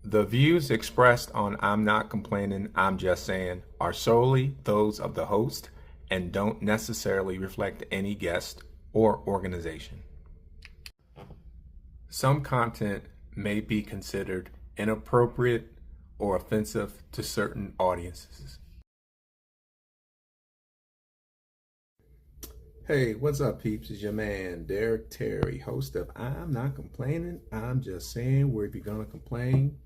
The views expressed on I'm Not Complaining, I'm Just Saying are solely those of the host and don't necessarily reflect any guest or organization. Some content may be considered inappropriate or offensive to certain audiences. Hey, what's up, peeps? It's your man, Derek Terry, host of I'm Not Complaining, I'm Just Saying, where if you're going to complain,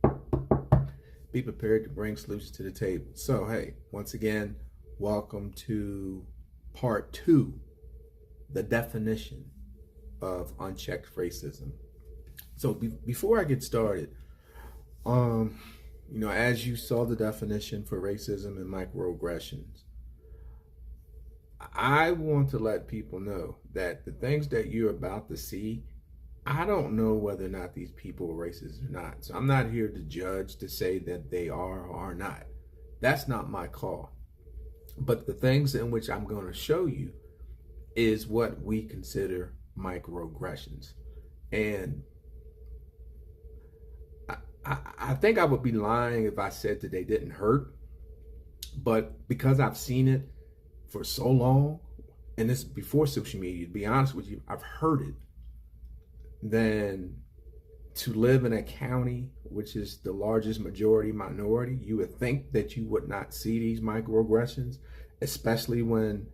be prepared to bring solutions to the table. So, hey, once again, welcome to part 2, the definition of unchecked racism. So before I get started, as you saw the definition for racism and microaggressions, I want to let people know that the things that you're about to see, I don't know whether or not these people are racist or not. So I'm not here to judge, to say that they are or are not. That's not my call. But the things in which I'm going to show you is what we consider microaggressions. And I think I would be lying if I said that they didn't hurt. But because I've seen it for so long, and this before social media, to be honest with you, I've heard it. Then to live in a county which is the largest majority minority, you would think that you would not see these microaggressions, especially when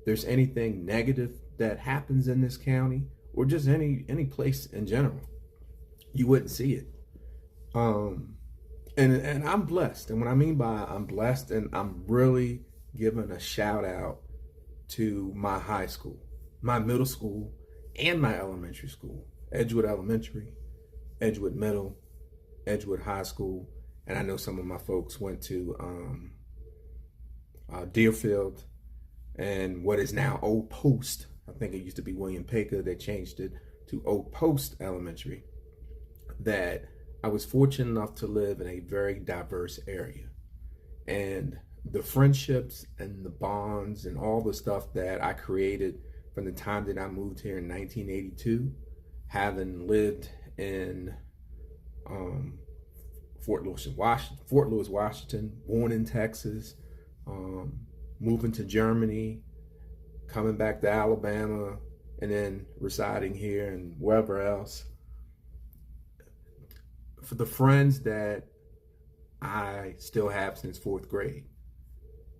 there's anything negative that happens in this county or just any place in general. You wouldn't see it. And I'm blessed. And what I mean by I'm blessed, and I'm really giving a shout out to my high school, my middle school, and my elementary school. Edgewood Elementary, Edgewood Middle, Edgewood High School, and I know some of my folks went to Deerfield and what is now Old Post. I think it used to be William Paker. They changed it to Old Post Elementary. That I was fortunate enough to live in a very diverse area, and the friendships and the bonds and all the stuff that I created from the time that I moved here in 1982, having lived in Fort Lewis, Washington, born in Texas, moving to Germany, coming back to Alabama, and then residing here and wherever else. For the friends that I still have since 4th grade,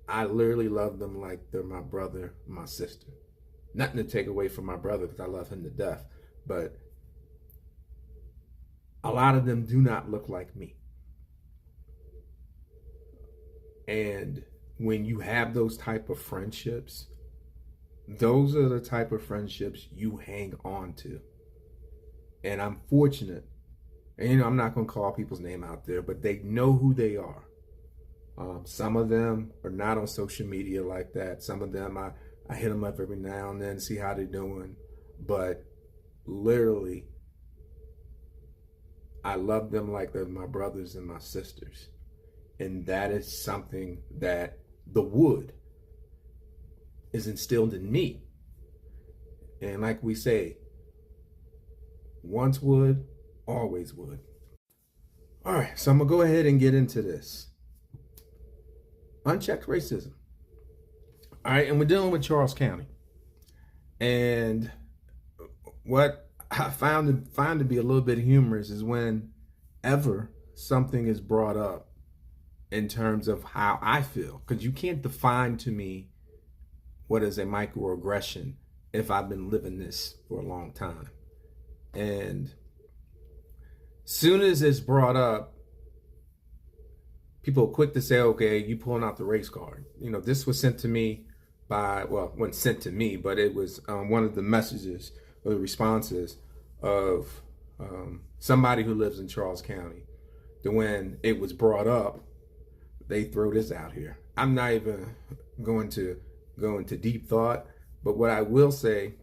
I literally love them like they're my brother, my sister. Nothing to take away from my brother, because I love him to death, but a lot of them do not look like me. And when you have those type of friendships, those are the type of friendships you hang on to. And I'm fortunate, and I'm not going to call people's name out there, but they know who they are. Some of them are not on social media like that. Some of them, I hit them up every now and then, see how they're doing. But literally, I love them like they're my brothers and my sisters. And that is something that the wood is instilled in me. And like we say, once wood, always wood. All right, so I'm going to go ahead and get into this. Unchecked racism. All right, and we're dealing with Charles County. And what I find to be a little bit humorous is whenever something is brought up in terms of how I feel, because you can't define to me what is a microaggression if I've been living this for a long time. And soon as it's brought up, people are quick to say, okay, you pulling out the race card. This was sent to me by, well, it wasn't sent to me, but it was one of the messages or the responses of somebody who lives in Charles County. That when it was brought up, they throw this out here. I'm not even going to go into deep thought, but what I will say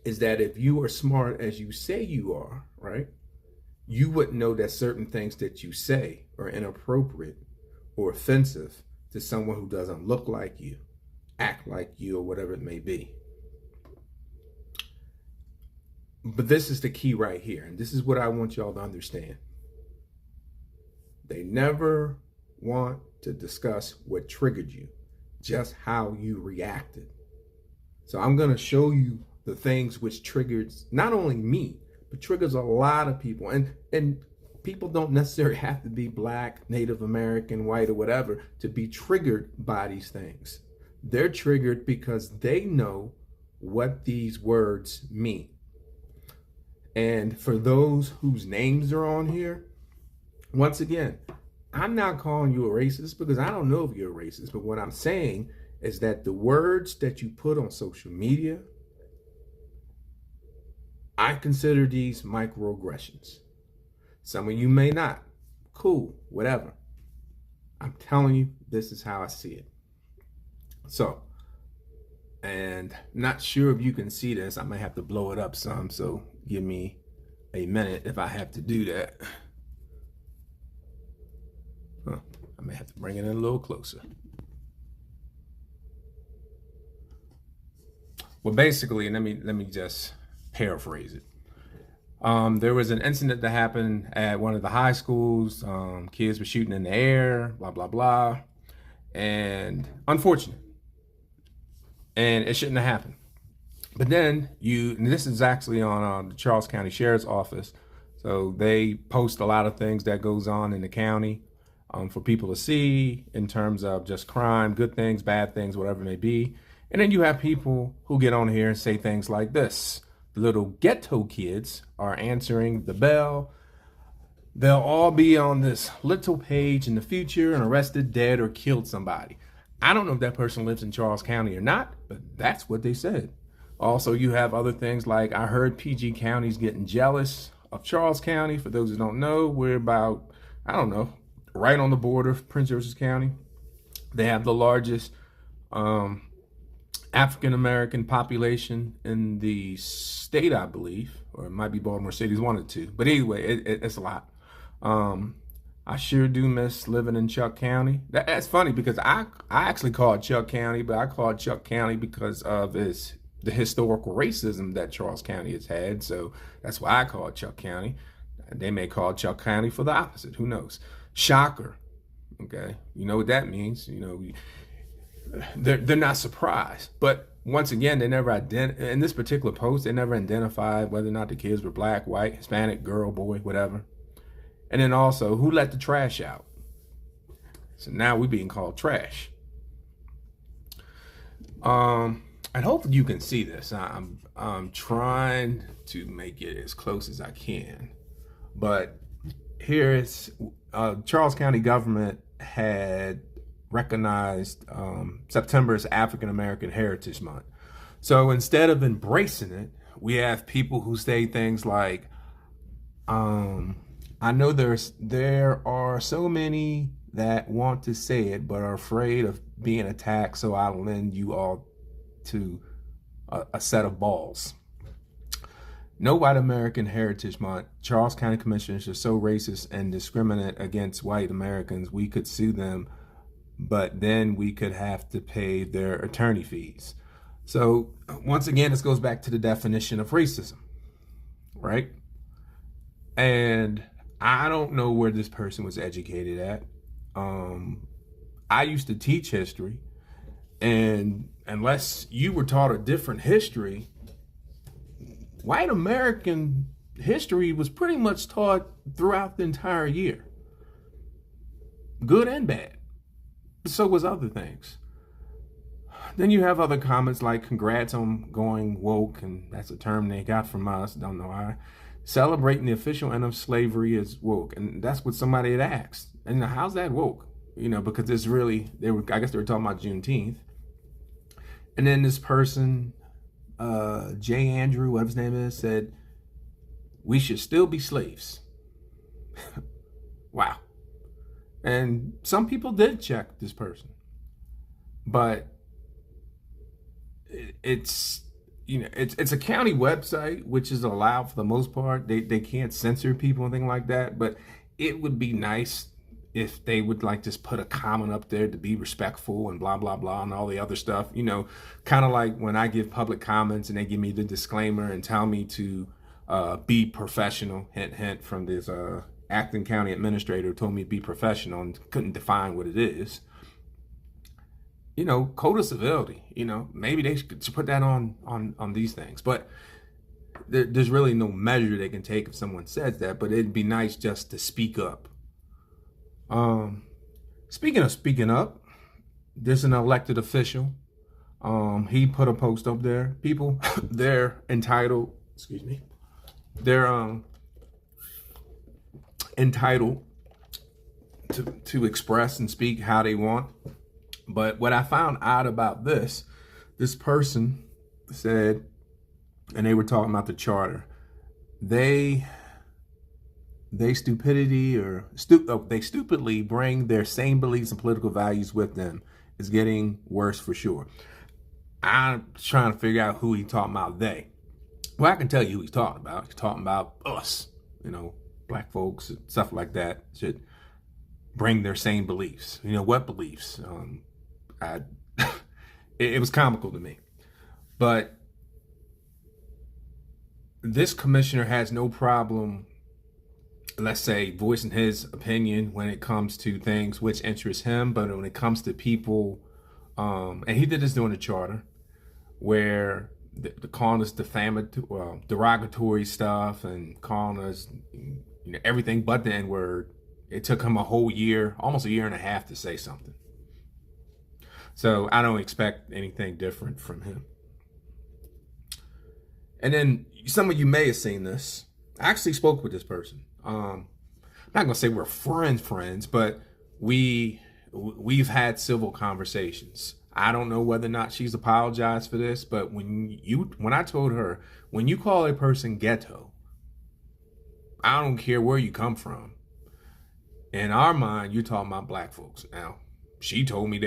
is that if you are smart as you say you are, right, you would know that certain things that you say are inappropriate or offensive to someone who doesn't look like you, act like you, or whatever it may be. But this is the key right here, and this is what I want y'all to understand. They never want to discuss what triggered you, just how you reacted. So I'm going to show you the things which triggers not only me, but triggers a lot of people. And people don't necessarily have to be Black, Native American, white, or whatever to be triggered by these things. They're triggered because they know what these words mean. And for those whose names are on here, once again, I'm not calling you a racist because I don't know if you're a racist, but what I'm saying is that the words that you put on social media, I consider these microaggressions. Some of you may not. Cool, whatever. I'm telling you, this is how I see it. So, and not sure if you can see this. I might have to blow it up some, so give me a minute if I have to do that. I may have to bring it in a little closer. Well, basically, let me just paraphrase it. There was an incident that happened at one of the high schools. Kids were shooting in the air, blah, blah, blah. And unfortunate. And it shouldn't have happened. But then and this is actually on the Charles County Sheriff's Office. So they post a lot of things that goes on in the county for people to see in terms of just crime, good things, bad things, whatever it may be. And then you have people who get on here and say things like this. The little ghetto kids are answering the bell. They'll all be on this little page in the future and arrested, dead, or killed somebody. I don't know if that person lives in Charles County or not, but that's what they said. Also, you have other things like I heard PG County's getting jealous of Charles County. For those who don't know, we're about, I don't know, right on the border of Prince George's County. They have the largest African-American population in the state, I believe, or it might be Baltimore City's one or two. But anyway, it's a lot. I sure do miss living in Chuck County. That's funny because I actually call it Chuck County, but I call it Chuck County because of the historical racism that Charles County has had. So that's why I call it Chuck County. They may call it Chuck County for the opposite. Who knows? Shocker. Okay. You know what that means. You know, they're not surprised. But once again, they never in this particular post, they never identified whether or not the kids were Black, white, Hispanic, girl, boy, whatever. And then also, who let the trash out? So now we're being called trash. And hopefully you can see this. I'm trying to make it as close as I can. But here is Charles County government had recognized September as African American Heritage Month. So instead of embracing it, we have people who say things like, I know there are so many that want to say it but are afraid of being attacked, so I'll lend you all to a set of balls. No White American Heritage Month. Charles County Commissioners are so racist and discriminate against white Americans, we could sue them, but then we could have to pay their attorney fees. So once again, this goes back to the definition of racism, right? And I don't know where this person was educated at. I used to teach history, and unless you were taught a different history, white American history was pretty much taught throughout the entire year. Good and bad. So was other things. Then you have other comments like, congrats on going woke, and that's a term they got from us, don't know why. Celebrating the official end of slavery is woke. And that's what somebody had asked. And how's that woke? You know, because it's really, I guess they were talking about Juneteenth. And then this person, J. Andrew, whatever his name is, said, we should still be slaves. Wow. And some people did check this person. But it's a county website, which is allowed for the most part. They can't censor people and things like that. But it would be nice if they would like just put a comment up there to be respectful and blah, blah, blah, and all the other stuff. You know, kind of like when I give public comments and they give me the disclaimer and tell me to be professional, hint, hint, from this acting county administrator told me to be professional and couldn't define what it is. Code of civility, maybe they should put that on these things. But there's really no measure they can take if someone says that, but it'd be nice just to speak up. Speaking of speaking up, there's an elected official. He put a post up there. People, they're entitled, they're entitled to express and speak how they want. But what I found odd about this person said, and they were talking about the charter, they stupidly bring their same beliefs and political values with them. It's getting worse for sure. I'm trying to figure out who he's talking about, they. Well, I can tell you who he's talking about. He's talking about us, black folks, stuff like that should bring their same beliefs. What beliefs? It was comical to me. But this commissioner has no problem, let's say, voicing his opinion when it comes to things which interest him. But when it comes to people, and he did this during the charter, where the calling us derogatory stuff and calling us everything but the N-word. It took him a whole year, almost a year and a half, to say something. So I don't expect anything different from him. And then some of you may have seen this. I actually spoke with this person. I'm not gonna say we're friends, but we've had civil conversations. I don't know whether or not she's apologized for this, but when I told her, when you call a person ghetto, I don't care where you come from. In our mind, you're talking about black folks. Now, she told me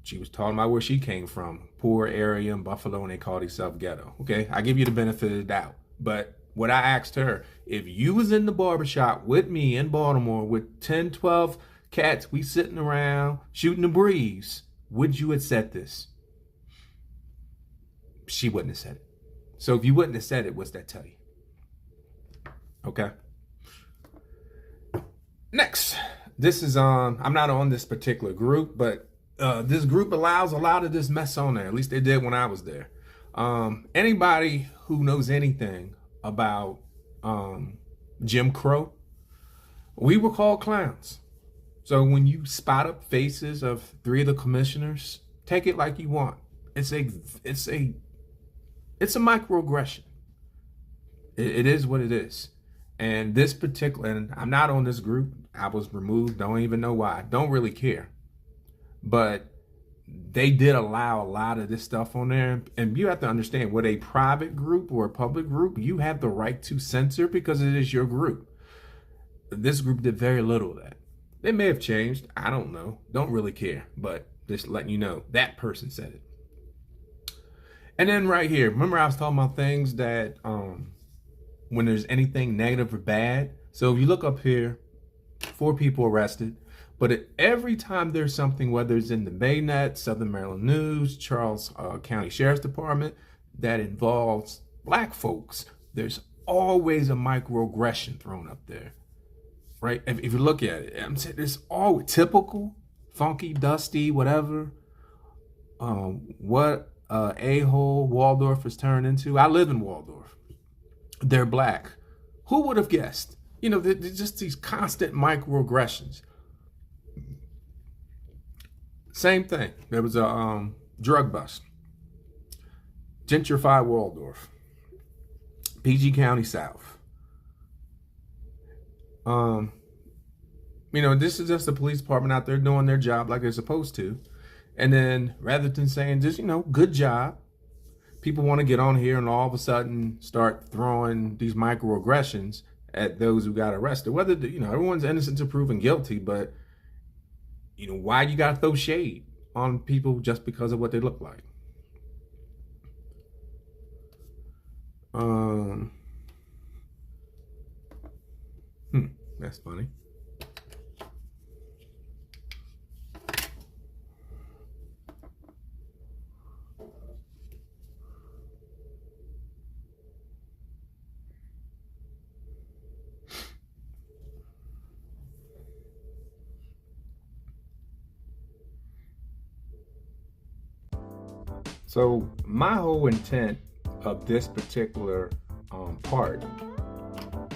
she was talking about where she came from, poor area in Buffalo, and they call themselves ghetto. Okay, I give you the benefit of the doubt. But what I asked her, if you was in the barbershop with me in Baltimore with 10, 12 cats, we sitting around shooting the breeze, would you have said this? She wouldn't have said it. So if you wouldn't have said it, what's that tell you? Okay. Next, this is I'm not on this particular group, but this group allows a lot of this mess on there. At least they did when I was there. Anybody who knows anything about Jim Crow, we were called clowns. So when you spot up faces of 3 of the commissioners, take it like you want. It's a microaggression. It is what it is. And this particular, and I'm not on this group. I was removed. Don't even know why. Don't really care. But they did allow a lot of this stuff on there. And you have to understand, with a private group or a public group, you have the right to censor because it is your group. This group did very little of that. They may have changed. I don't know. Don't really care. But just letting you know, that person said it. And then right here, remember I was talking about things that when there's anything negative or bad. So if you look up here, 4 people arrested. But every time there's something, whether it's in the Baynet, Southern Maryland News, Charles County Sheriff's Department, that involves black folks, there's always a microaggression thrown up there, right? If you look at it, I'm saying it's all typical, funky, dusty, whatever. What a-hole Waldorf has turned into. I live in Waldorf. They're black. Who would have guessed? There's just these constant microaggressions. Same thing. There was a drug bust. Gentrified Waldorf. PG County South. This is just the police department out there doing their job like they're supposed to. And then rather than saying just, good job, people want to get on here and all of a sudden start throwing these microaggressions at those who got arrested. Whether, everyone's innocent to proven guilty, but, why you got to throw shade on people just because of what they look like? That's funny. So my whole intent of this particular part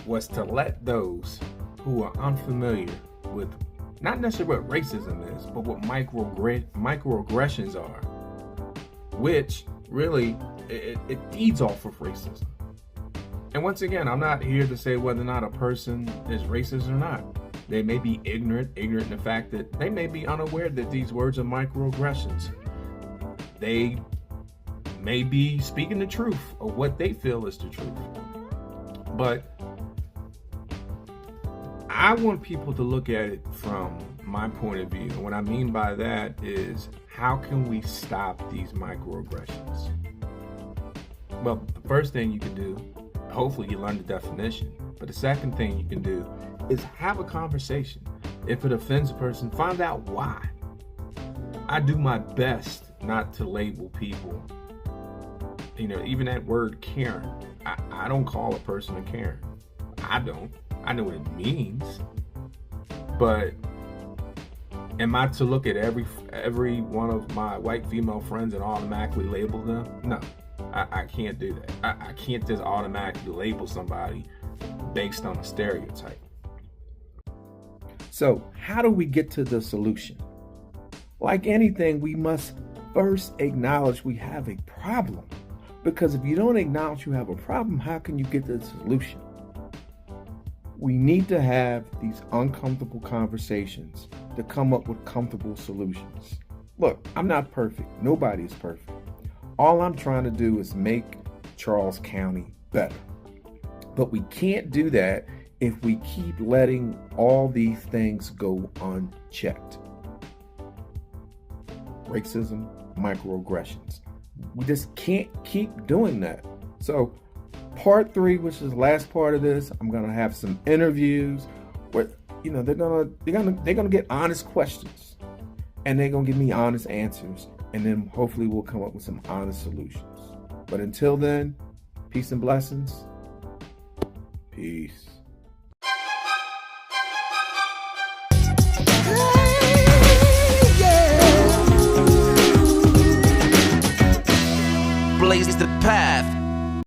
was to let those who are unfamiliar with not necessarily what racism is, but what microaggressions are, which really it feeds off of racism. And once again, I'm not here to say whether or not a person is racist or not. They may be ignorant in the fact that they may be unaware that these words are microaggressions. They may be speaking the truth of what they feel is the truth. But I want people to look at it from my point of view. And what I mean by that is, how can we stop these microaggressions? Well, the first thing you can do, hopefully you learn the definition. But the second thing you can do is have a conversation. If it offends a person, find out why. I do my best not to label people. Even that word Karen, I don't call a person a Karen. I don't. I know what it means. But am I to look at every one of my white female friends and automatically label them? No, I can't do that. I can't just automatically label somebody based on a stereotype. So how do we get to the solution? Like anything, we must first acknowledge we have a problem. Because if you don't acknowledge you have a problem, how can you get to the solution? We need to have these uncomfortable conversations to come up with comfortable solutions. Look, I'm not perfect. Nobody is perfect. All I'm trying to do is make Charles County better. But we can't do that if we keep letting all these things go unchecked. Racism, microaggressions. We just can't keep doing that. So part 3, which is the last part of this, I'm gonna have some interviews where they're gonna get honest questions, and they're gonna give me honest answers, and then hopefully we'll come up with some honest solutions. But until then, peace and blessings. Peace.